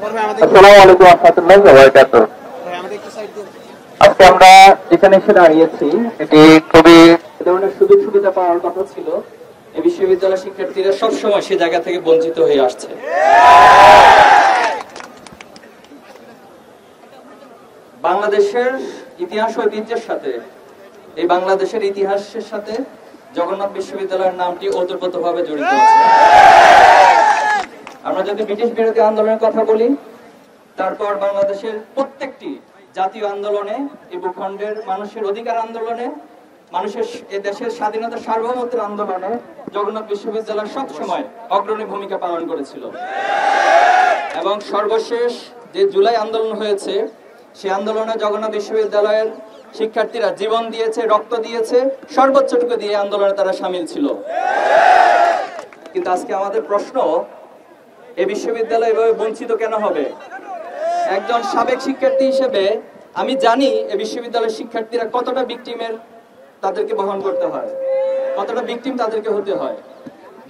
আসসালামু আলাইকুম ওয়া রাহমাতুল্লাহি ওয়া বারাকাতুহু। আজকে আমরা এখানে এসে দাঁড়িয়েছি, এটি খুবই ধরনের সুযোগ সুবিধা পাওয়ার কথা ছিল। এই বিশ্ববিদ্যালয় শিক্ষার্থীরা সবসময় সে জায়গা থেকে বঞ্চিত হয়ে আসছে। বাংলাদেশের ইতিহাস ঐতিহ্যের সাথে, এই বাংলাদেশের ইতিহাসের সাথে জগন্নাথ বিশ্ববিদ্যালয়ের নামটি ওতপ্রোতভাবে জড়িত আছে। আমরা যদি ব্রিটিশ বিরোধী আন্দোলনের কথা বলি, তারপর বাংলাদেশের প্রত্যেকটি জাতীয় আন্দোলনে, এই ভূখণ্ডের মানুষের অধিকার আন্দোলনে, মানুষের এ দেশের স্বাধীনতা সার্বভৌমত্বের আন্দোলনে জগন্নাথ বিশ্ববিদ্যালয় সব সময় অগ্রণী ভূমিকা পালন করেছিল। এবং সর্বশেষ যে জুলাই আন্দোলন হয়েছে, সেই আন্দোলনে জগন্নাথ বিশ্ববিদ্যালয়ের শিক্ষার্থীরা জীবন দিয়েছে, রক্ত দিয়েছে, সর্বোচ্চটুকু দিয়ে আন্দোলনে তারা সামিল ছিল। কিন্তু আজকে আমাদের প্রশ্ন, এই বিশ্ববিদ্যালয় এভাবে বঞ্চিত কেন হবে? একজন সাবেক শিক্ষার্থী হিসেবে আমি জানি এই বিশ্ববিদ্যালয়ের শিক্ষার্থীরা কতটা ভিকটিমের তাদেরকে বহন করতে হয়, কতটা ভিকটিম তাদেরকে হতে হয়।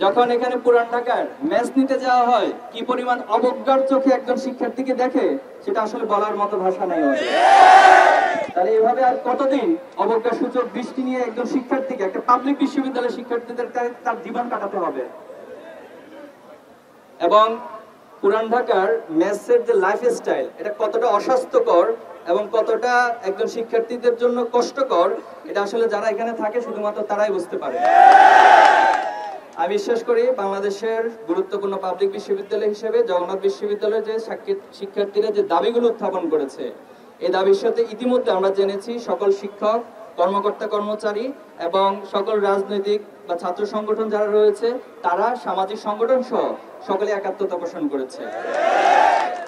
যখন এখানে পুরান ঢাকার ম্যাচ নিতে যাওয়া হয়, কি পরিমাণ অবজ্ঞার চোখে একজন শিক্ষার্থীকে দেখে, সেটা আসলে বলার মতো ভাষা নেই। তাহলে এভাবে আর কতদিন অবজ্ঞা সূচক দৃষ্টি নিয়ে একজন শিক্ষার্থীকে, একটা পাবলিক বিশ্ববিদ্যালয়ের শিক্ষার্থীদের তার জীবন কাটাতে হবে? এবং পুরান ঢাকার মেসের যে লাইফস্টাইল, এটা কতটা অস্বাস্থ্যকর এবং কতটা একজন শিক্ষার্থীদের জন্য কষ্টকর, এটা আসলে যারা এখানে থাকে শুধুমাত্র তারাই বুঝতে পারে। আমি বিশ্বাস করি বাংলাদেশের গুরুত্বপূর্ণ পাবলিক বিশ্ববিদ্যালয় হিসেবে জগন্নাথ বিশ্ববিদ্যালয়ের যে শিক্ষার্থীরা যে দাবিগুলো উত্থাপন করেছে, এই দাবির সাথে ইতিমধ্যে আমরা জেনেছি সকল শিক্ষক, কর্মকর্তা, কর্মচারী এবং সকল রাজনৈতিক বা ছাত্র সংগঠন যারা রয়েছে, তারা সামাজিক সংগঠন সহ সকলে একাত্মতা পোষণ করেছে।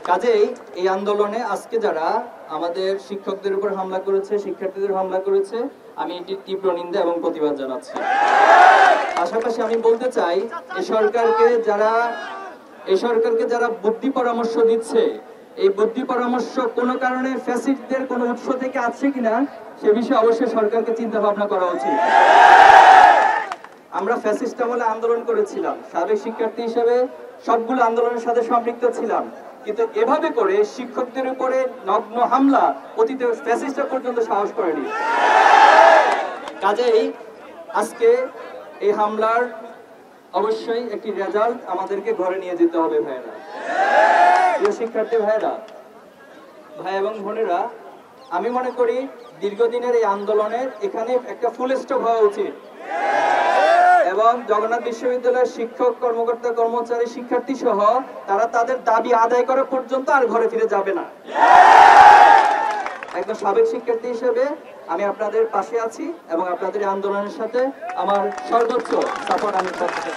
কাজেই এই আন্দোলনে আজকে যারা আমাদের শিক্ষকদের উপর হামলা করেছে, শিক্ষার্থীদের হামলা করেছে, আমি এটির তীব্র নিন্দা এবং প্রতিবাদ জানাচ্ছি। পাশাপাশি আমি বলতে চাই, এই সরকারকে যারা বুদ্ধি পরামর্শ দিচ্ছে, এই বুদ্ধি পরামর্শ কোনো কারণে ফ্যাসিস্টদের কোনো উৎস থেকে আছে কিনা সে বিষয়ে অবশ্যই সরকারকে চিন্তা ভাবনা করা উচিত। আমরা ফ্যাসিস্ট আমলে আন্দোলন করেছিলাম, সাবেক শিক্ষার্থী হিসেবে সবগুলো আন্দোলনের সাথে সম্পৃক্ত ছিলাম, কিন্তু এভাবে করে শিক্ষকদের উপরে নগ্ন হামলা অতীতে ফ্যাসিস্টরা পর্যন্ত সাহস করেনি। কাজেই আজকে এই হামলার অবশ্যই একটি রেজাল্ট আমাদেরকে ঘরে নিয়ে যেতে হবে। ভাইয়েরা, প্রিয় শিক্ষার্থী ভাইয়েরা, ভাই এবং বোনেরা, আমি মনে করি দীর্ঘদিনের এই আন্দোলনের এখানে একটা ফুল স্টপ হওয়া উচিত এবং জগন্নাথ বিশ্ববিদ্যালয়ের শিক্ষক, কর্মকর্তা, কর্মচারী, শিক্ষার্থী সহ তারা তাদের দাবি আদায় করা পর্যন্ত আর ঘরে ফিরে যাবে না। একজন সাবেক শিক্ষার্থী হিসেবে আমি আপনাদের পাশে আছি এবং আপনাদের আন্দোলনের সাথে আমার সর্বোচ্চ সাপোর্ট আমি করতে চাই।